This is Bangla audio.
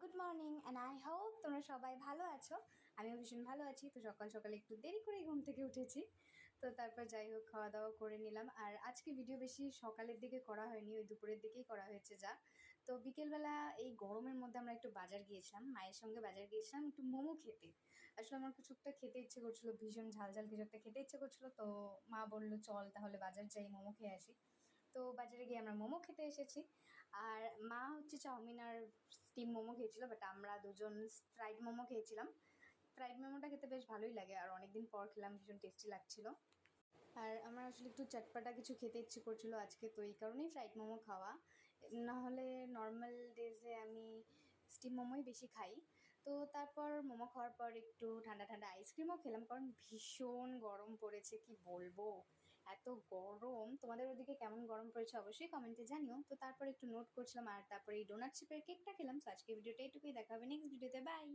Good morning and I hope তোমরা সবাই ভালো আছো। আমিও ভীষণ ভালো আছি। তো সকাল সকালে একটু দেরি করে ঘুম থেকে উঠেছি। তো তারপর যাই হোক খাওয়া দাওয়া করে নিলাম। আর আজকে ভিডিও বেশি সকালের দিকে করা হয়নি, ওই দুপুরের দিকেই করা হয়েছে যা। তো বিকেলবেলা এই গরমের মধ্যে আমরা একটু বাজার গিয়েছিলাম, মায়ের সঙ্গে বাজার গিয়েছিলাম একটু মোমো খেতে। আসলে আমার কিছু একটা খেতে ইচ্ছে করছিলো, ভীষণ ঝাল ঝাল কিছু একটা খেতে ইচ্ছে করছিলো। তো মা বললো চল তাহলে বাজার যাই, মোমো খেয়ে আসি। তো বাজারে গিয়ে আমরা মোমো খেতে এসেছি। আর মা হচ্ছে চাউমিন আর স্টিম মোমো খেয়েছিল, বাট আমরা দুজন ফ্রাইড মোমো খেয়েছিলাম। ফ্রাইড মোমোটা খেতে বেশ ভালোই লাগে, আর অনেকদিন পর খেলাম, ভীষণ টেস্টি লাগছিল। আর আমার আসলে একটু চটপাটা কিছু খেতে ইচ্ছে করছিলো আজকে, তো এই কারণেই ফ্রাইড মোমো খাওয়া। নাহলে নর্মাল ডেজে আমি স্টিম মোমোই বেশি খাই। তো তারপর মোমো খাওয়ার পর একটু ঠান্ডা ঠান্ডা আইসক্রিমও খেলাম, কারণ ভীষণ গরম পড়েছে, কি বলবো এত গরম। তোমাদের ওদিকে কেমন গরম পড়েছে অবশ্যই কমেন্টে জানিও। তো তারপর একটু নোট করছিলাম, আর তারপরে এই ডোনাট শিপের কেকটা খেলাম। তো আজকে ভিডিওটা এইটুকুই, দেখা হবে নেক্সট ভিডিওতে, বাই।